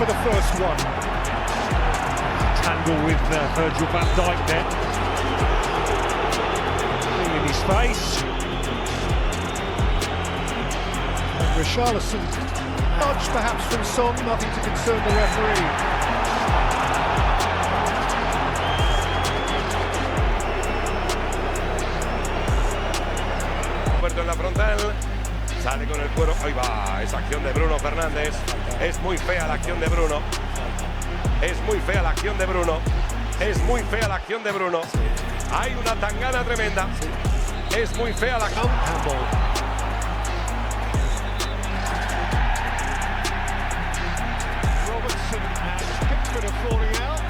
for the first one. Tangle with Virgil van Dijk there. In his face. And Richarlison nudge perhaps from Son, nothing to concern the referee. En la frontal, sale con el cuero, ahí va, esa acción de Bruno Fernández, es muy fea la acción de Bruno, es muy fea la acción de Bruno, es muy fea la acción de Bruno, hay una tangana tremenda, es muy fea la acción. Robertson and Pickford are falling out.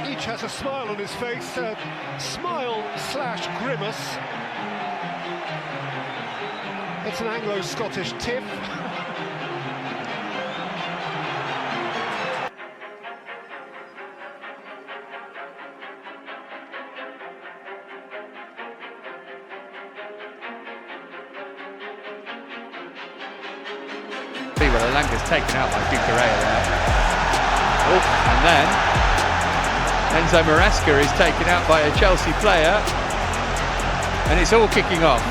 Each has a smile on his face, a smile/grimace. It's an Anglo-Scottish tiff. Well, Elanga's taken out by Bucarea there. Oh, and then Enzo Maresca is taken out by a Chelsea player, and it's all kicking off.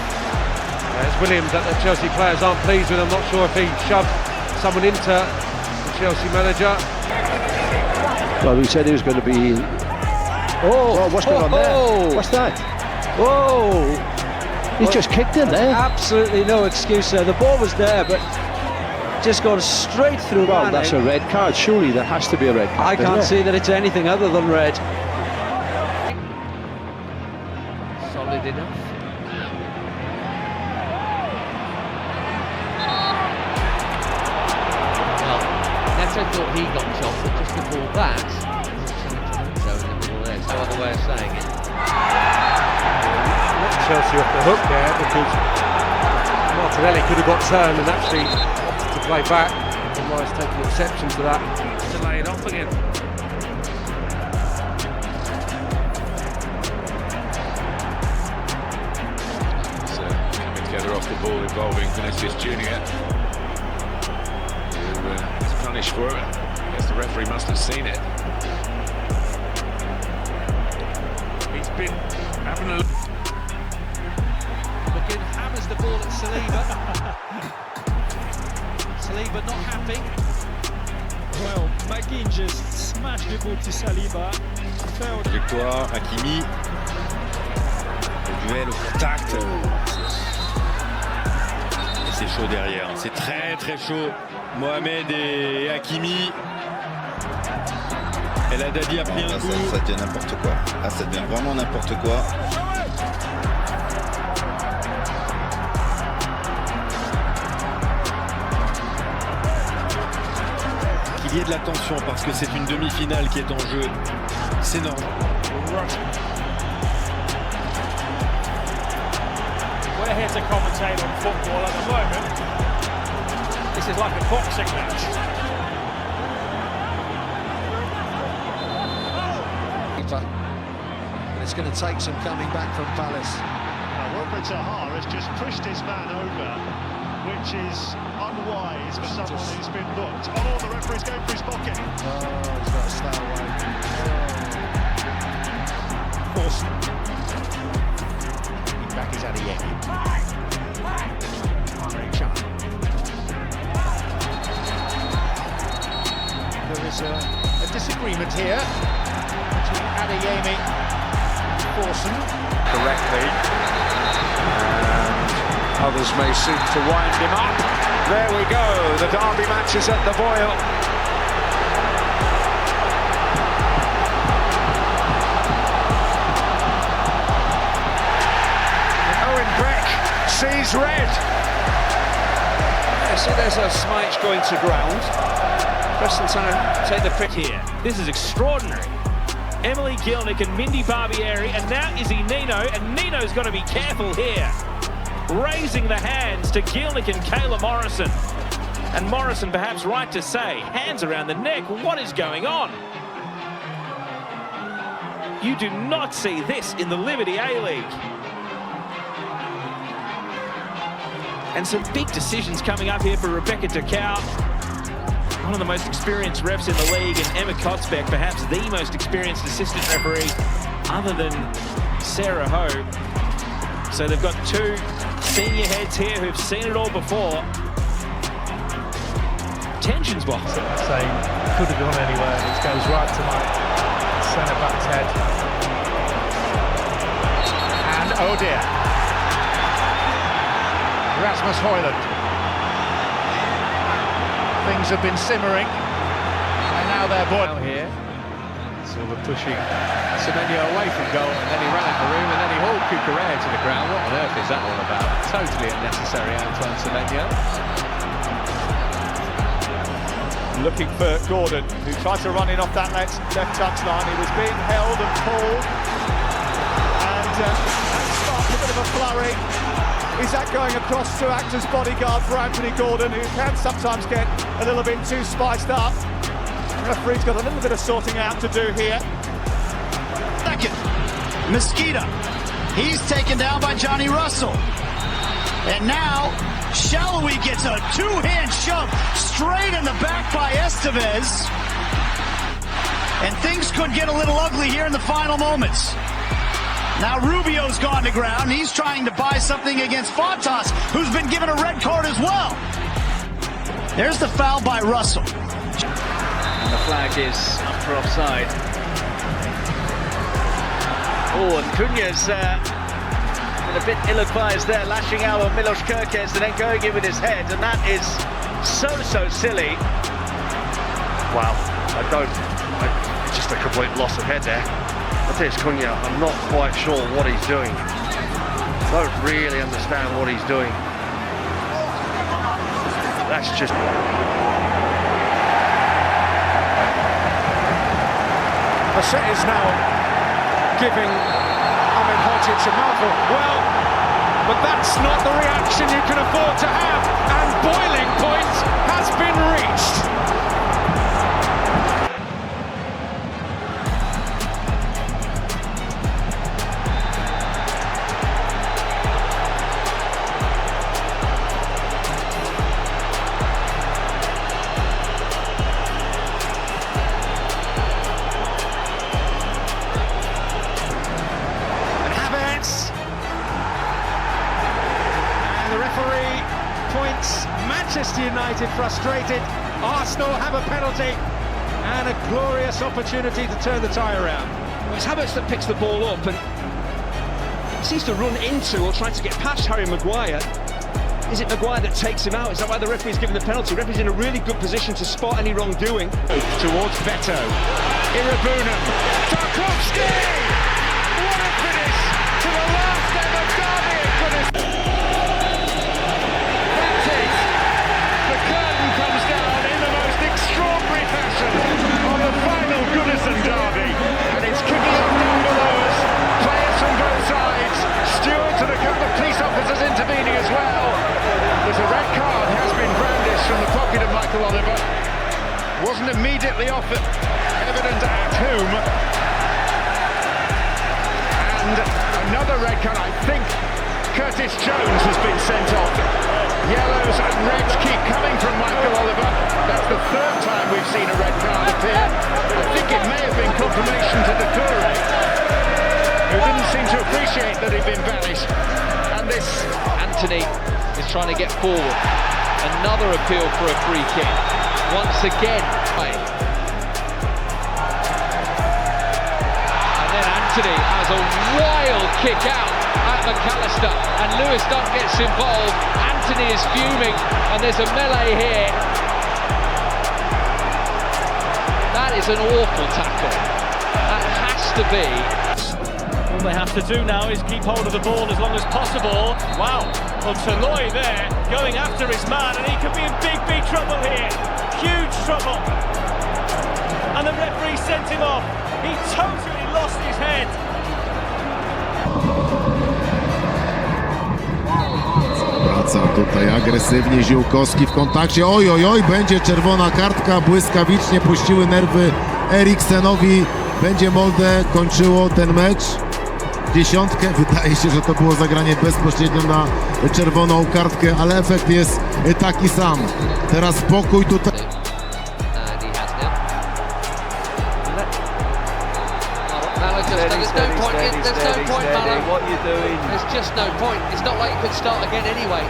There's Williams that the Chelsea players aren't pleased with. I'm not sure if he shoved someone into the Chelsea manager. Well, we said he was going to be... Oh, what's going on there? What's that? Whoa! He's just kicked it there. Absolutely no excuse there. The ball was there, but just gone straight through. Well, that's a red card. Surely there has to be a red card. I can't see that it's anything other than red. Solid enough. Well, Neto thought he got jostled just before that. So in the middle there, no other way of saying it. Let Chelsea off the hook there because Martinelli could have got turned and actually opted to play back. And Rice taking exception to that. To lay it off again. So coming together off the ball involving Vinicius Junior, who is punished for it. I guess the referee must have seen it. He's been having a McGinn hammers the ball at Saliba. Saliba not happy. Well, McGinn just smashed the ball to Saliba. Victoire, Hakimi. Le duel au contact. Et c'est chaud derrière. C'est très très chaud. Mohamed et Hakimi. El Haddadi a pris un coup. Ça devient n'importe quoi. Ah, ça devient vraiment n'importe quoi. Qu'il y ait de la tension parce que c'est une demi-finale qui est en jeu. C'est normal. We're here to commentate on football at the moment. This is like a boxing match. But it's going to take some coming back from Palace. Wilfred Zaha has just pushed his man over, which is unwise for someone who's been booked. Oh, the referee's going for his pocket. Oh, he's got to stay away. Awesome. Back is Adeyemi. There is a disagreement here between Adeyemi and Forson. Correctly, and others may seek to wind him up. There we go, the derby match is at the Boyle. Owen Beck sees red. Yeah, so there's a smite going to ground. Preston trying to take the pick here. This is extraordinary. Emily Gielnik and Mindy Barbieri, and now Izzy Nino, and Nino's got to be careful here. Raising the hands to Gielnik and Kayla Morrison. And Morrison perhaps right to say, hands around the neck, what is going on? You do not see this in the Liberty A-League. And some big decisions coming up here for Rebecca Ducau, one of the most experienced refs in the league, and Emma Kotzbeck, perhaps the most experienced assistant referee other than Sarah Ho. So they've got two senior heads here who've seen it all before. Tensions wise. Saying could have gone anywhere, and it goes right to my centre back's head. And oh dear, Rasmus Højlund. Things have been simmering, and now they're boiling here. Silva pushing Semenyo away from goal, and then he ran out of room, and then he hauled Cucurella to the ground. What on earth is that all about? Totally unnecessary, Antoine Semenyo. Looking for Gordon, who tried to run in off that left touchline. He was being held and pulled, and starts a bit of a flurry. Is that going across to act as bodyguard for Anthony Gordon, who can sometimes get a little bit too spiced up? The referee's got a little bit of sorting out to do here. Second, Mosquito. He's taken down by Johnny Russell. And now, Shallowy gets a two-hand shove straight in the back by Estevez. And things could get a little ugly here in the final moments. Now Rubio's gone to ground. He's trying to buy something against Fontas, who's been given a red card as well. There's the foul by Russell. And the flag is up for offside. Oh, and Cunha's been a bit ill-advised there, lashing out on Milos Kerkez and then going in with his head, and that is so silly. Wow, it's just a complete loss of head there. I tell you, Cunha, I'm not quite sure what he's doing. I don't really understand what he's doing. That's just... The set is now giving Ahmed Hodzic a mouthful. Well, but that's not the reaction you can afford to have, and boiling point has been reached. Manchester United frustrated, Arsenal have a penalty and a glorious opportunity to turn the tie around. It's Havertz that picks the ball up and seems to run into or try to get past Harry Maguire. Is it Maguire that takes him out? Is that why the referee's given the penalty? The referee's in a really good position to spot any wrongdoing. Towards Beto, Irabunum, Tarkovsky! What a finish to the last ever derby at Goodison! On the final Goodison derby, and it's kicking off down below us. Players from both sides, stewards and a couple of police officers intervening as well. There's a red card has been brandished from the pocket of Michael Oliver. Wasn't immediately evident at whom. And another red card, I think Curtis Jones has been sent off. Yellows and reds keep coming from Michael Oliver. That's the third time we've seen a red card appear. I think it may have been confirmation to Doucouré, who didn't seem to appreciate that he'd been banished. And this... Anthony is trying to get forward. Another appeal for a free kick. Once again. And then Anthony has a wild kick out at McAllister, and Lewis Dunk gets involved. Anthony is fuming, and there's a melee here. That is an awful tackle. That has to be. All they have to do now is keep hold of the ball as long as possible. Wow, well, Toloi there going after his man, and he could be in big trouble here. Huge trouble. And the referee sent him off. He totally lost his head. Wraca tutaj agresywnie Ziółkowski w kontakcie. Oj, będzie czerwona kartka. Błyskawicznie puściły nerwy Eriksenowi. Będzie Molde kończyło ten mecz. dziesiątkę. Wydaje się, że to było zagranie bezpośrednio na czerwoną kartkę, ale efekt jest taki sam. Teraz spokój tutaj. There's no point, Mallow. What are you doing? There's just no point. It's not like you could start again anyway.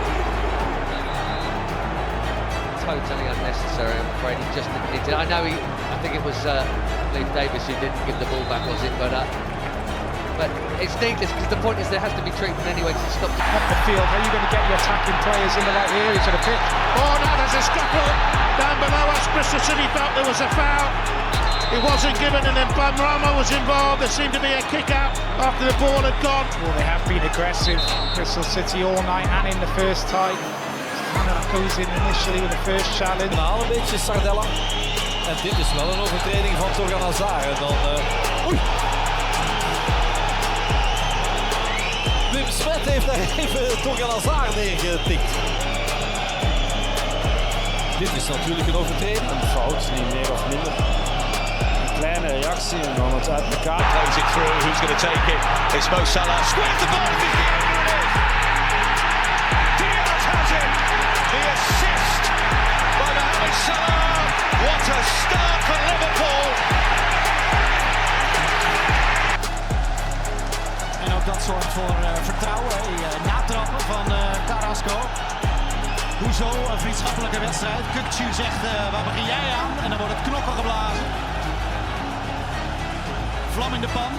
Totally unnecessary, I'm afraid. He just didn't need to. I know I think it was Leif Davis who didn't give the ball back, was it? But it's needless because the point is there has to be treatment anyway to stop the field. How are you going to get your attacking players in the right areas of the pitch? Oh, now there's a scuffle down below us. Bristol City felt there was a foul. It wasn't given, and then Rama was involved. There seemed to be a kick out after the ball had gone. Well, they have been aggressive, Bristol City, all night and in the first tie. Canada goes in initially with the first challenge. Al een beetje Sardella. En dit is wel een overtreding van Torgan Hazard. Dan, oei! Wim Smet heeft daar even Torgan Hazard neergetikt. Dit is natuurlijk een overtreding. Een fout, niet meer of minder. Kleine reactie en dan het uit elkaar. Plays it through, who's going to take it? It's Mo Salah. Squares the ball, is the end of it! Diaz has it! The assist by Mohamed Salah! What a start for Liverpool! En ook dat zorgt voor vertrouwen. Natrappen van Carrasco. Hoezo een vriendschappelijke wedstrijd? Kukçu zegt, waar begin jij aan? En dan wordt het knokken geblazen. Vlam in de pan.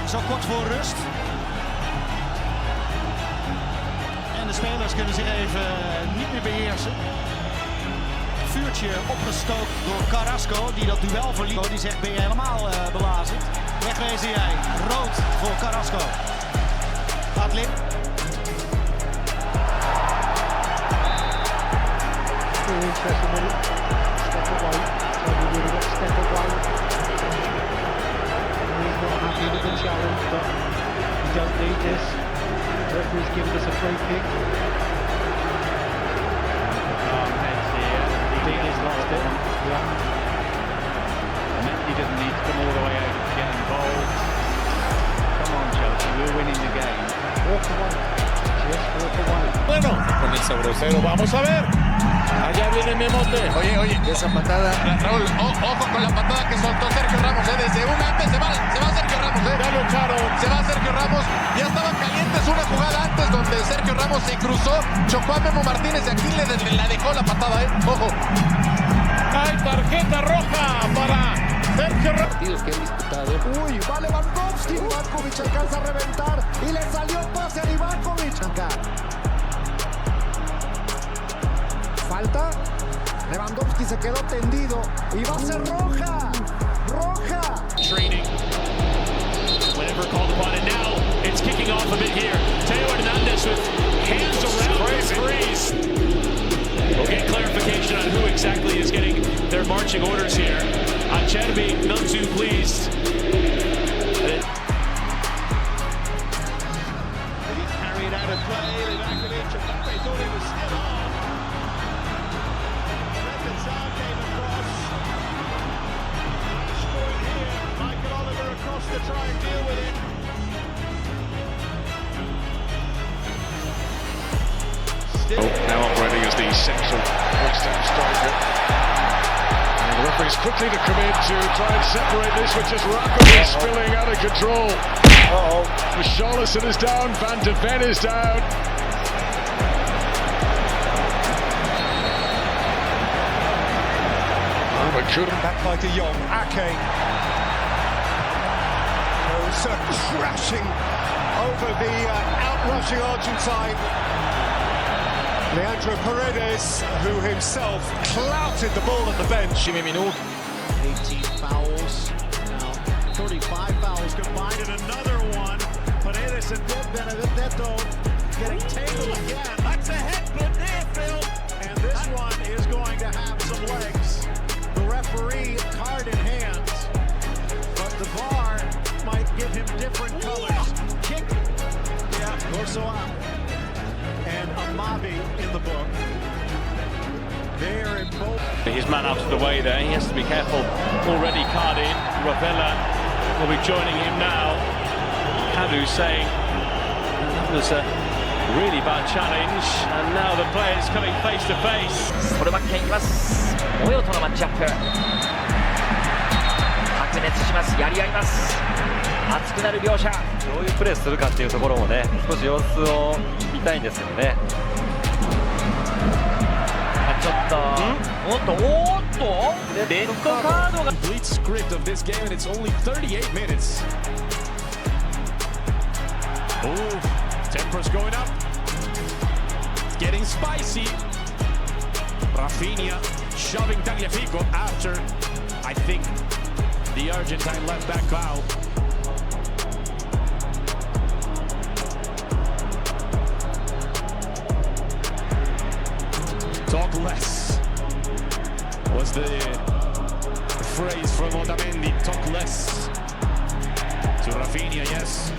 Zo kort voor rust. En de spelers kunnen zich even niet meer beheersen. Vuurtje opgestookt door Carrasco, die dat duel verliet. Die zegt, ben je helemaal belazerd? Wegwezen jij. Rood voor Carrasco. Gaat lip. Interesting minute. Step away. Maybe really got step away. He's not happy with the challenge, but we don't need this. The referee's giving us a free kick. He's lost it. Yeah. He doesn't need to come all the way out to get involved. Come on, Chelsea, we're winning the game. Walk away. Yes, walk away. Bueno, comienza grosero. Vamos a ver. Allá viene Memote. Oye, esa patada. Raúl, ojo con la patada que soltó Sergio Ramos, desde un antes se va Sergio Ramos, Ya lo echaron. Se va Sergio Ramos. Ya estaban calientes una jugada antes donde Sergio Ramos se cruzó, chocó a Memo Martínez y aquí le la dejó la patada, ojo. Hay tarjeta roja para Sergio Ramos. Partidos que han disputado. Uy, va Lewandowski. Ivakovic alcanza a reventar y le salió pase a Ivakovic. Falta. Lewandowski se quedó tendido y va a ser roja. Roja. Training. Whenever called upon, and now it's kicking off a bit here. Teo Hernandez with hands around his freeze. We'll get clarification on who exactly is getting their marching orders here. Acerbi, none too pleased. He's carried out of play. Livakovic, they thought he was still on. To try and deal with it. Still now operating as the central West-Ham striker. And the referee's quickly to come in to try and separate this, which is rapidly spilling out of control. Richarlison is down, Van de Ven is down. Back by De Jong, Ake. Crashing over the out-rushing Argentine. Leandro Paredes, who himself clouted the ball at the bench. 18 fouls, now 35 fouls combined in another one. Paredes and Benedetto getting tabled again. That's a headbutt there, Phil. And this one is going to have some legs. The referee card in hand, but the VAR might give him different colors. Kick, yeah, Orsoa and Amavi in the book. They're in both. His man out of the way there, he has to be careful. Already carded, Ravella will be joining him now. Kadu saying that was a really bad challenge, and now the players coming face to face. こればっけんいきます。模様とのマッチアップ。白熱します。やり合います。熱くなる両者。どういうプレーするかっていうところもね、少し様子を見たいんですけどね。ちょっと、おっとレッドカードが。Complete script of this game, and it's only 38 minutes. Oh, temper's going up. It's getting spicy. Rafinha shoving Tagliafico after, I think, the Argentine left back foul. Talk less was the phrase from Otamendi. Talk less to Rafinha, yes.